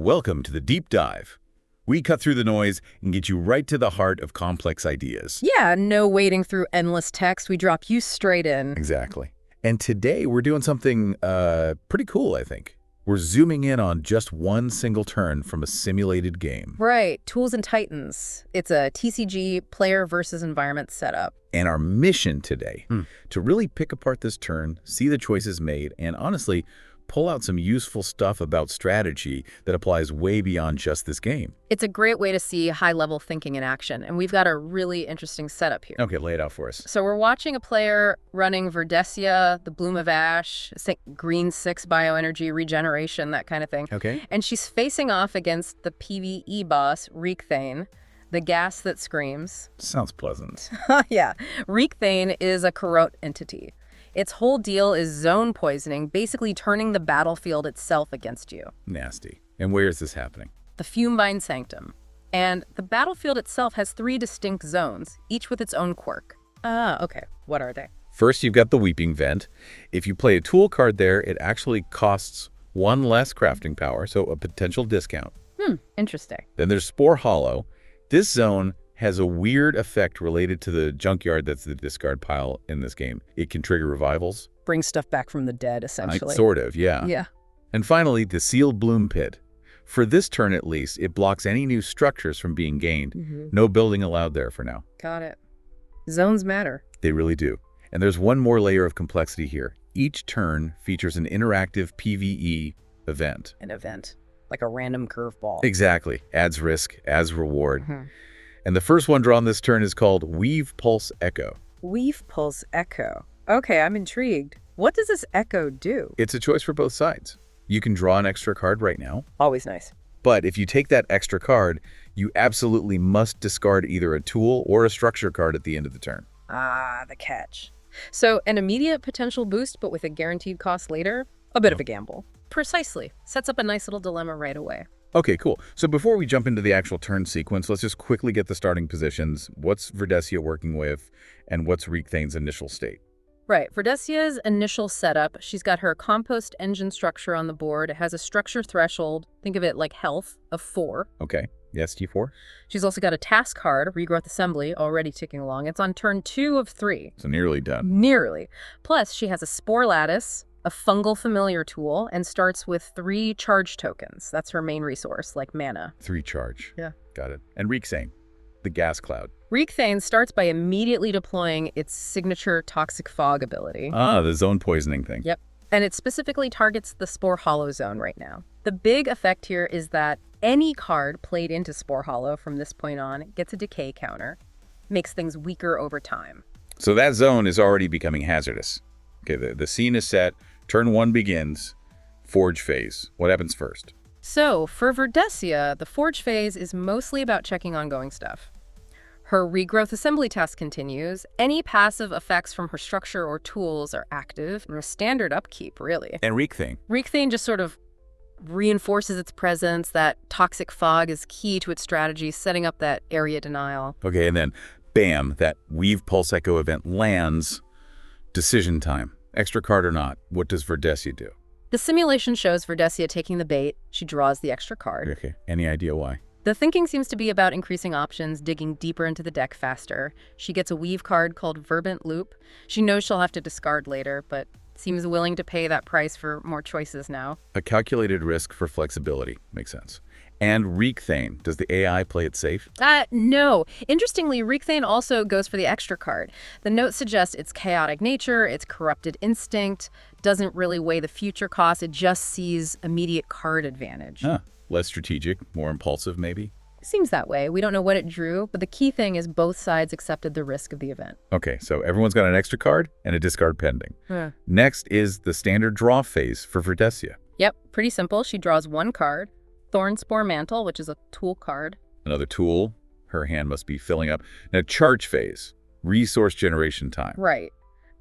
Welcome to the Deep Dive. We cut through the noise and get you right to the heart of complex ideas. Yeah, no wading through endless text. We drop you straight in. Exactly. And today we're doing something pretty cool, I think. We're zooming in on just one single turn from a simulated game. Right, Tools and Titans. It's a TCG player versus environment setup. And our mission today, to really pick apart this turn, see the choices made, and honestly, pull out some useful stuff about strategy that applies way beyond just this game. It's a great way to see high-level thinking in action, and we've got a really interesting setup here. Okay, lay it out for us. So we're watching a player running Verdessia, the Bloom of Ash, green 6 bioenergy, regeneration, that kind of thing. Okay. And she's facing off against the PvE boss, Reekthane, the gas that screams. Sounds pleasant. Yeah. Reekthane is a corrode entity. Its whole deal is zone poisoning, basically turning the battlefield itself against you. Nasty. And where is this happening? The Fumevine Sanctum. And the battlefield itself has 3 distinct zones, each with its own quirk. Okay. What are they? First, you've got the Weeping Vent. If you play a tool card there, it actually costs 1 less crafting power, so a potential discount. Interesting. Then there's Spore Hollow. This zone has a weird effect related to the junkyard that's the discard pile in this game. It can trigger revivals. Bring stuff back from the dead, essentially. Sort of, yeah. Yeah. And finally, the Sealed Bloom Pit. For this turn at least, it blocks any new structures from being gained. No building allowed there for now. Got it. Zones matter. They really do. And there's one more layer of complexity here. Each turn features an interactive PvE event. An event. Like a random curveball. Exactly. Adds risk, adds reward. And the first one drawn this turn is called Weave Pulse Echo. Weave Pulse Echo. Okay, I'm intrigued. What does this echo do? It's a choice for both sides. You can draw an extra card right now. Always nice. But if you take that extra card, you absolutely must discard either a tool or a structure card at the end of the turn. Ah, the catch. So an immediate potential boost, but with a guaranteed cost later? A bit of a gamble. Precisely. Sets up a nice little dilemma right away. Okay, cool. So before we jump into the actual turn sequence, let's just quickly get the starting positions. What's Verdessia working with, and what's Reekthane's initial state? Right. Verdessia's initial setup, she's got her compost engine structure on the board. It has a structure threshold, think of it like health, of 4. Okay. Yes, T4. She's also got a task card, Regrowth Assembly, already ticking along. It's on turn 2 of 3. So nearly done. Nearly. Plus, she has a Spore Lattice, a fungal familiar tool, and starts with 3 charge tokens. That's her main resource, like mana. 3 charge. Yeah. Got it. And Reekthane, the gas cloud. Reekthane starts by immediately deploying its signature Toxic Fog ability. Ah, the zone poisoning thing. Yep. And it specifically targets the Spore Hollow zone right now. The big effect here is that any card played into Spore Hollow from this point on gets a decay counter, makes things weaker over time. So that zone is already becoming hazardous. Okay, the scene is set. Turn 1 begins. Forge phase. What happens first? So, for Verdessia, the Forge phase is mostly about checking ongoing stuff. Her Regrowth Assembly task continues. Any passive effects from her structure or tools are active. And a standard upkeep, really. And Reekthane. Reekthane just sort of reinforces its presence. That Toxic Fog is key to its strategy, setting up that area denial. Okay, and then, bam, that Weave Pulse Echo event lands. Decision time. Extra card or not, what does Verdessia do? The simulation shows Verdessia taking the bait. She draws the extra card. Okay, any idea why? The thinking seems to be about increasing options, digging deeper into the deck faster. She gets a weave card called Verbent Loop. She knows she'll have to discard later, but seems willing to pay that price for more choices now. A calculated risk for flexibility. Makes sense. And Reekthane, does the AI play it safe? No. Interestingly, Reekthane also goes for the extra card. The note suggests its chaotic nature, its corrupted instinct, doesn't really weigh the future cost. It just sees immediate card advantage. Less strategic, more impulsive maybe? Seems that way. We don't know what it drew, but the key thing is both sides accepted the risk of the event. Okay, so everyone's got an extra card and a discard pending. Next is the standard draw phase for Verdessia. Yep, pretty simple. She draws 1 card. Thornspore Mantle, which is a tool card. Another tool. Her hand must be filling up. Now, charge phase. Resource generation time. Right.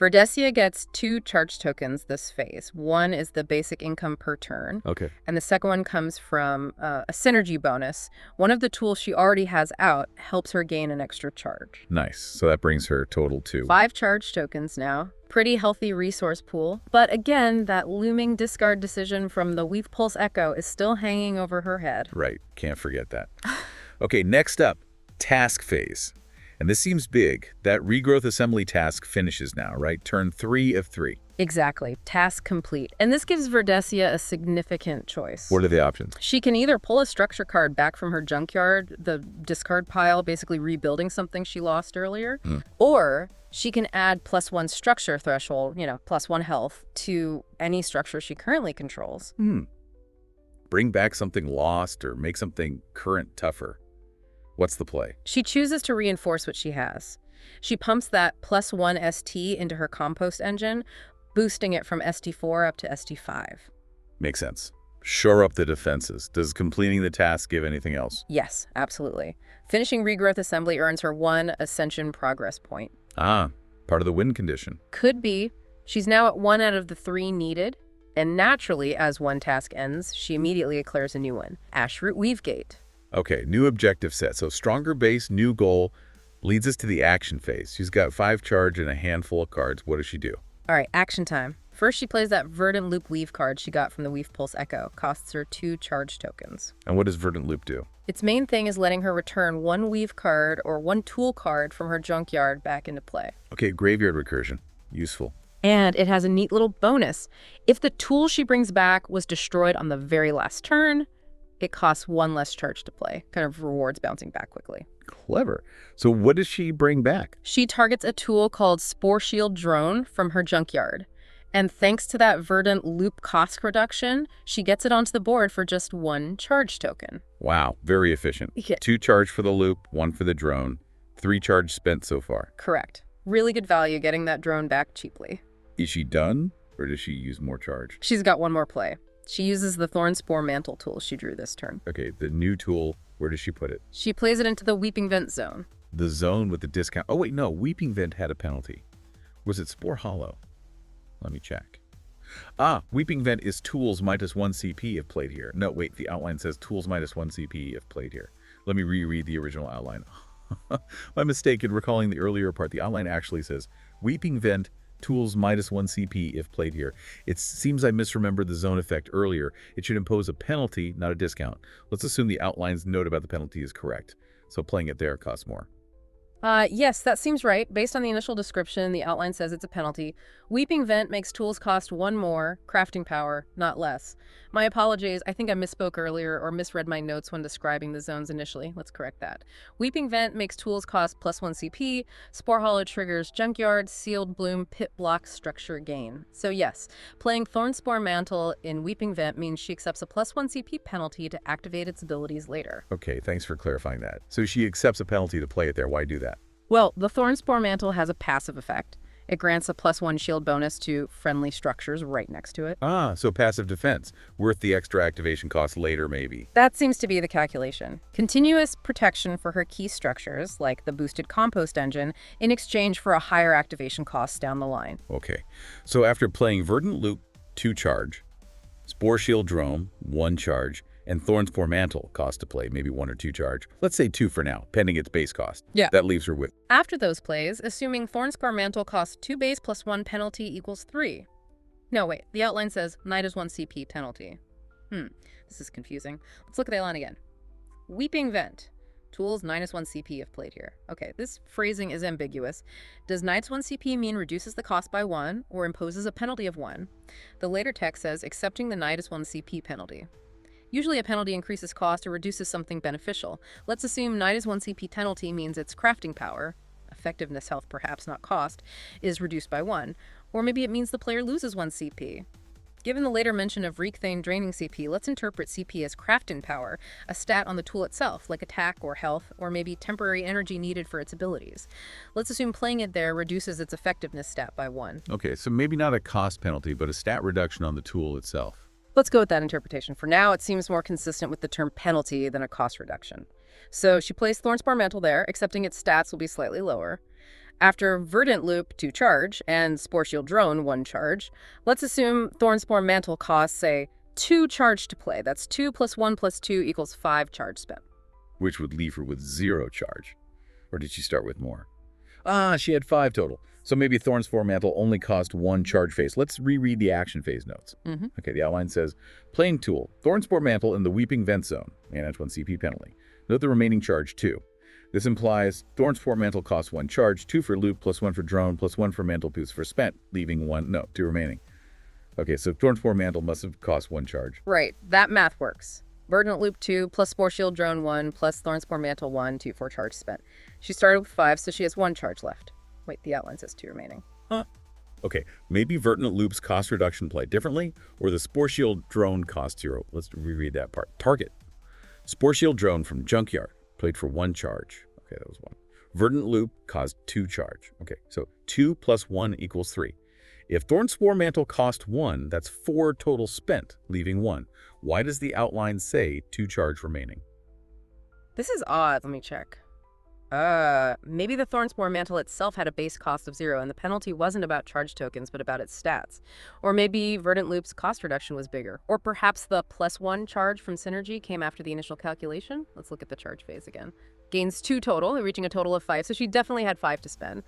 Verdessia gets 2 charge tokens this phase. One is the basic income per turn. Okay. And the second one comes from a synergy bonus. One of the tools she already has out helps her gain an extra charge. Nice. So that brings her total to 5 charge tokens now. Pretty healthy resource pool. But again, that looming discard decision from the Weave Pulse Echo is still hanging over her head. Right. Can't forget that. Okay, next up, task phase. And this seems big. That regrowth assembly task finishes now, right? Turn 3 of 3. Exactly. Task complete. And this gives Verdessia a significant choice. What are the options? She can either pull a structure card back from her junkyard, the discard pile, basically rebuilding something she lost earlier, or she can add +1 structure threshold, +1 health, to any structure she currently controls. Bring back something lost or make something current tougher. What's the play? She chooses to reinforce what she has. She pumps that +1 ST into her compost engine, boosting it from ST4 up to ST5. Makes sense. Shore up the defenses. Does completing the task give anything else? Yes, absolutely. Finishing regrowth assembly earns her 1 ascension progress point. Ah, part of the win condition. Could be. She's now at 1 out of the 3 needed, and naturally, as one task ends, she immediately declares a new one, Ashroot Weavegate. Okay, new objective set. So stronger base, new goal, leads us to the action phase. She's got 5 charge and a handful of cards. What does she do? All right, action time. First, she plays that Verdant Loop Weave card she got from the Weave Pulse Echo. Costs her 2 charge tokens. And what does Verdant Loop do? Its main thing is letting her return 1 Weave card or 1 tool card from her junkyard back into play. Okay, graveyard recursion. Useful. And it has a neat little bonus. If the tool she brings back was destroyed on the very last turn, it costs 1 less charge to play. Kind of rewards bouncing back quickly. Clever. So what does she bring back? She targets a tool called Spore Shield Drone from her junkyard. And thanks to that Verdant Loop cost reduction, she gets it onto the board for just 1 charge token. Wow, very efficient. Yeah. 2 charge for the loop, 1 for the drone. 3 charge spent so far. Correct. Really good value getting that drone back cheaply. Is she done, or does she use more charge? She's got 1 more play. She uses the Thornspore Mantle tool she drew this turn. Okay, the new tool, where does she put it? She plays it into the Weeping Vent zone. The zone with the discount. Oh, wait, no. Weeping Vent had a penalty. Was it Spore Hollow? Let me check. Ah, Weeping Vent is tools minus 1 CP if played here. No, wait, the outline says tools minus 1 CP if played here. Let me reread the original outline. My mistake in recalling the earlier part. The outline actually says Weeping Vent, tools minus 1 CP if played here. It seems I misremembered the zone effect earlier. It should impose a penalty, not a discount. Let's assume the outline's note about the penalty is correct. So playing it there costs more. Yes, that seems right. Based on the initial description, the outline says it's a penalty. Weeping Vent makes tools cost 1 more, crafting power, not less. My apologies, I think I misspoke earlier or misread my notes when describing the zones initially. Let's correct that. Weeping Vent makes tools cost +1 CP, Spore Hollow triggers Junkyard, Sealed Bloom, Pit Block, Structure Gain. So yes, playing Thornspore Mantle in Weeping Vent means she accepts a +1 CP penalty to activate its abilities later. Okay, thanks for clarifying that. So she accepts a penalty to play it there. Why do that? Well, the Thornspore Mantle has a passive effect. It grants a +1 shield bonus to friendly structures right next to it. Ah, so passive defense. Worth the extra activation cost later, maybe. That seems to be the calculation. Continuous protection for her key structures, like the boosted compost engine, in exchange for a higher activation cost down the line. Okay, so after playing Verdant Loop, 2 charge, Spore Shield Drone, 1 charge, and Thornspore Mantle cost to play, maybe 1 or 2 charge. Let's say 2 for now, pending its base cost. Yeah. That leaves her with. After those plays, assuming Thornspore Mantle costs 2 base plus 1 penalty equals 3. No, wait, the outline says -1 CP penalty. This is confusing. Let's look at the outline again. Weeping Vent. Tools -1 CP if played here. Okay, this phrasing is ambiguous. Does -1 CP mean reduces the cost by 1 or imposes a penalty of 1? The later text says accepting the -1 CP penalty. Usually a penalty increases cost or reduces something beneficial. Let's assume -1 CP penalty means its crafting power, effectiveness health perhaps, not cost, is reduced by 1. Or maybe it means the player loses 1 CP. Given the later mention of Reekthane draining CP, let's interpret CP as crafting power, a stat on the tool itself, like attack or health, or maybe temporary energy needed for its abilities. Let's assume playing it there reduces its effectiveness stat by 1. Okay, so maybe not a cost penalty, but a stat reduction on the tool itself. Let's go with that interpretation. For now, it seems more consistent with the term penalty than a cost reduction. So she plays Thornspore Mantle there, accepting its stats will be slightly lower. After Verdant Loop, 2 charge, and Spore Shield Drone, 1 charge, let's assume Thornspore Mantle costs, say, 2 charge to play. That's 2 plus 1 plus 2 equals 5 charge spent. Which would leave her with 0 charge. Or did she start with more? She had 5 total. So maybe Thornspore Mantle only cost 1 charge phase. Let's reread the action phase notes. Okay, the outline says, playing tool, Thornspore Mantle in the Weeping Vent Zone, manage 1 CP penalty. Note the remaining charge 2. This implies Thornspore Mantle costs 1 charge, 2 for loop, plus 1 for drone, plus 1 for mantle boost for spent, leaving 2 remaining. Okay, so Thornspore Mantle must have cost 1 charge. Right, that math works. Verdant Loop 2, plus Spore Shield Drone 1, plus Thornspore Mantle 1, 2 for charge spent. She started with 5, so she has 1 charge left. Wait, the outline says 2 remaining. Okay, maybe Verdant Loop's cost reduction played differently, or the Spore Shield Drone cost 0. Let's reread that part. Target. Spore Shield Drone from Junkyard. Played for 1 charge. Okay, that was 1. Verdant Loop caused 2 charge. Okay, so 2 plus 1 equals 3. If Thornspore Mantle cost 1, that's 4 total spent, leaving 1. Why does the outline say 2 charge remaining? This is odd. Let me check. Maybe the Thornspore Mantle itself had a base cost of 0, and the penalty wasn't about charge tokens, but about its stats. Or maybe Verdant Loop's cost reduction was bigger. Or perhaps the plus 1 charge from Synergy came after the initial calculation. Let's look at the charge phase again. Gains 2 total, reaching a total of 5, so she definitely had 5 to spend.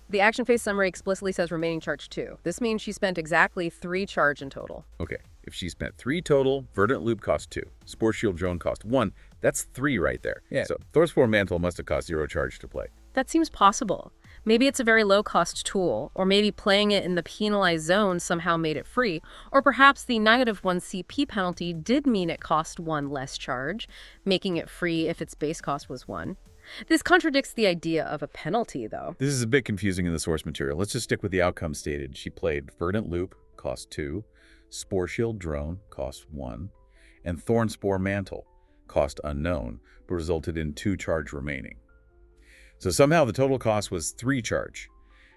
The action phase summary explicitly says remaining charge 2. This means she spent exactly 3 charge in total. Okay, if she spent 3 total, Verdant Loop cost 2. Spore Shield Drone cost 1. That's 3 right there. Yeah. So Thornspore Mantle must have cost 0 charge to play. That seems possible. Maybe it's a very low-cost tool, or maybe playing it in the penalized zone somehow made it free, or perhaps the -1 CP penalty did mean it cost 1 less charge, making it free if its base cost was 1. This contradicts the idea of a penalty, though. This is a bit confusing in the source material. Let's just stick with the outcome stated. She played Verdant Loop, cost 2, Spore Shield Drone, cost 1, and Thornspore Mantle, cost unknown, but resulted in 2 charge remaining. So somehow the total cost was 3 charge.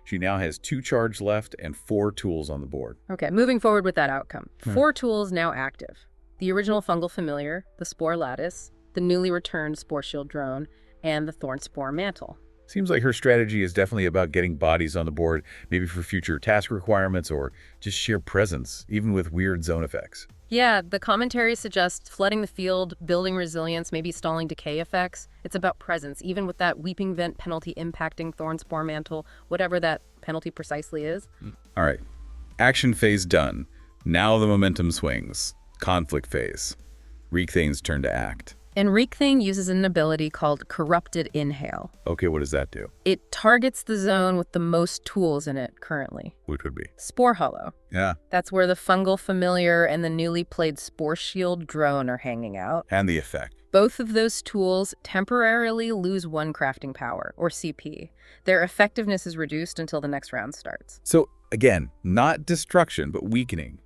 She now has 2 charge left and 4 tools on the board. Okay, moving forward with that outcome. 4 tools now active. The original Fungal Familiar, the Spore Lattice, the newly returned Spore Shield Drone, and the Thornspore Mantle. Seems like her strategy is definitely about getting bodies on the board, maybe for future task requirements or just sheer presence, even with weird zone effects. Yeah, the commentary suggests flooding the field, building resilience, maybe stalling decay effects. It's about presence, even with that Weeping Vent penalty impacting Thornspore Mantle, whatever that penalty precisely is. All right, action phase done. Now the momentum swings. Conflict phase. Reekthane's turn to act. And Reekthane uses an ability called Corrupted Inhale. Okay, what does that do? It targets the zone with the most tools in it currently. Which would be? Spore Hollow. Yeah. That's where the Fungal Familiar and the newly played Spore Shield Drone are hanging out. And the effect. Both of those tools temporarily lose 1 crafting power, or CP. Their effectiveness is reduced until the next round starts. So, again, not destruction, but weakening.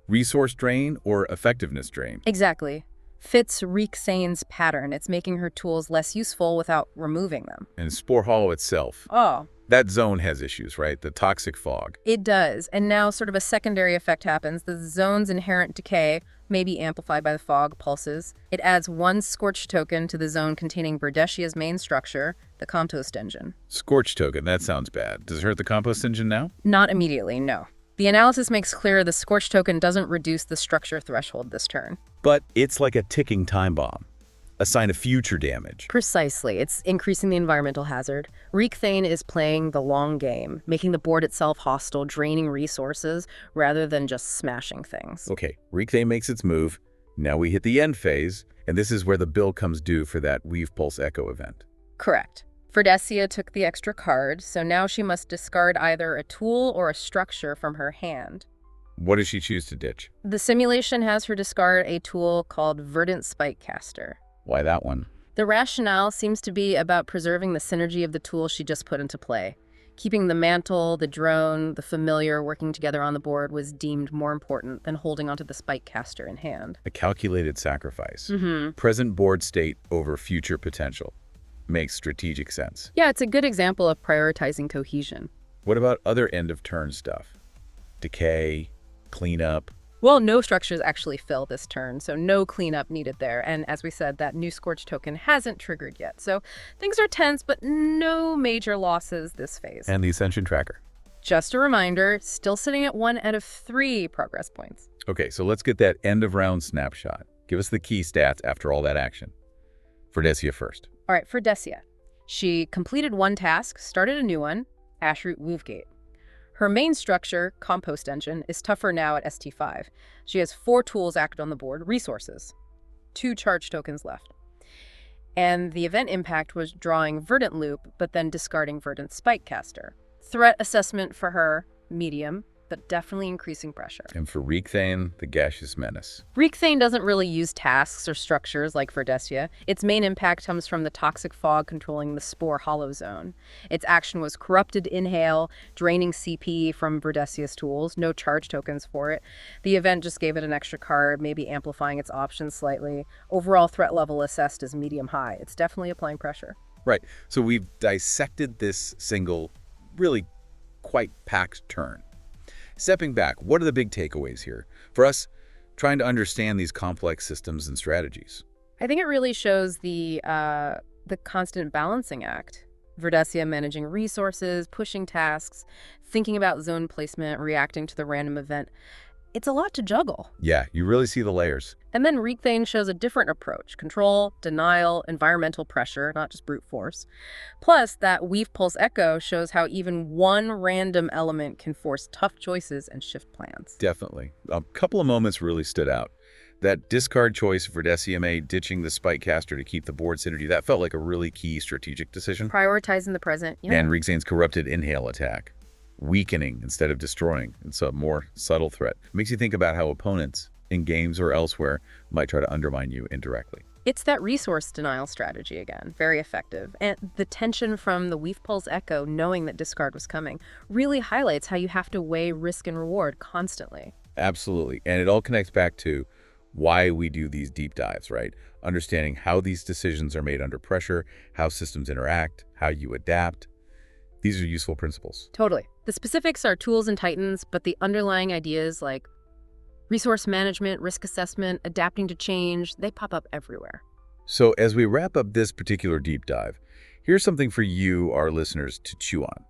Resource drain or effectiveness drain. Exactly. Fits Reekthane's pattern. It's making her tools less useful without removing them. And Spore Hollow itself. Oh. That zone has issues, right? The toxic fog. It does. And now sort of a secondary effect happens. The zone's inherent decay may be amplified by the fog pulses. It adds 1 Scorch token to the zone containing Verdessia's main structure, the compost engine. Scorch token, that sounds bad. Does it hurt the compost engine now? Not immediately, no. The analysis makes clear the Scorch token doesn't reduce the structure threshold this turn. But it's like a ticking time bomb, a sign of future damage. Precisely. It's increasing the environmental hazard. Reekthane is playing the long game, making the board itself hostile, draining resources, rather than just smashing things. Okay, Reekthane makes its move. Now we hit the end phase, and this is where the bill comes due for that Weave Pulse Echo event. Correct. Verdessia took the extra card, so now she must discard either a tool or a structure from her hand. What does she choose to ditch? The simulation has her discard a tool called Verdant Spikecaster. Why that one? The rationale seems to be about preserving the synergy of the tool she just put into play. Keeping the mantle, the drone, the familiar working together on the board was deemed more important than holding onto the Spikecaster in hand. A calculated sacrifice. Present board state over future potential. Makes strategic sense. Yeah, it's a good example of prioritizing cohesion. What about other end-of-turn stuff? Decay, cleanup, Well, no structures actually fill this turn, so no cleanup needed there. And as we said, that new Scorch token hasn't triggered yet. So things are tense, but no major losses this phase. And the Ascension Tracker. Just a reminder, still sitting at 1 out of 3 progress points. Okay, so let's get that end-of-round snapshot. Give us the key stats after all that action. Verdessia first. All right, Verdessia. She completed 1 task, started a new one, Ashroot Woofgate. Her main structure, Compost Engine, is tougher now at ST5. She has 4 tools active on the board, resources, 2 charge tokens left. And the event impact was drawing Verdant Loop, but then discarding Verdant Spikecaster. Threat assessment for her, medium, but definitely increasing pressure. And for Reekthane, the Gaseous Menace. Reekthane doesn't really use tasks or structures like Verdessia. Its main impact comes from the toxic fog controlling the Spore Hollow Zone. Its action was Corrupted Inhale, draining CP from Verdessia's tools, no charge tokens for it. The event just gave it an extra card, maybe amplifying its options slightly. Overall threat level assessed as medium-high. It's definitely applying pressure. Right, so we've dissected this single, really quite packed turn. Stepping back, what are the big takeaways here? For us, trying to understand these complex systems and strategies. I think it really shows the constant balancing act. Verdessia managing resources, pushing tasks, thinking about zone placement, reacting to the random event. It's a lot to juggle. Yeah, you really see the layers. And then Reekthane shows a different approach. Control, denial, environmental pressure, not just brute force. Plus, that Weave Pulse Echo shows how even one random element can force tough choices and shift plans. Definitely. A couple of moments really stood out. That discard choice Verdessia made, ditching the Spikecaster to keep the board synergy, that felt like a really key strategic decision. Prioritizing the present. Yeah. And Reektane's Corrupted Inhale attack. Weakening instead of destroying. It's a more subtle threat. It makes you think about how opponents in games or elsewhere might try to undermine you indirectly. It's that resource denial strategy again, very effective. And the tension from the Weave Pulse Echo, knowing that discard was coming, really highlights how you have to weigh risk and reward constantly. Absolutely. And it all connects back to why we do these deep dives, right? Understanding how these decisions are made under pressure, how systems interact, how you adapt. These are useful principles. Totally. The specifics are tools and titans, but the underlying ideas like resource management, risk assessment, adapting to change, they pop up everywhere. So as we wrap up this particular deep dive, here's something for you, our listeners, to chew on.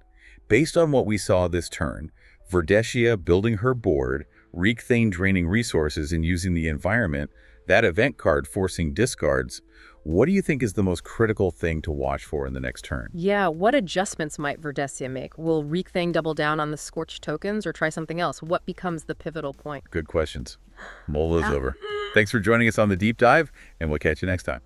Based on what we saw this turn, Verdessia building her board, Reekthane draining resources and using the environment, that event card forcing discards, what do you think is the most critical thing to watch for in the next turn? Yeah, what adjustments might Verdessia make? Will Reekthane double down on the Scorched tokens or try something else? What becomes the pivotal point? Good questions. Mull is over. Thanks for joining us on the deep dive, and we'll catch you next time.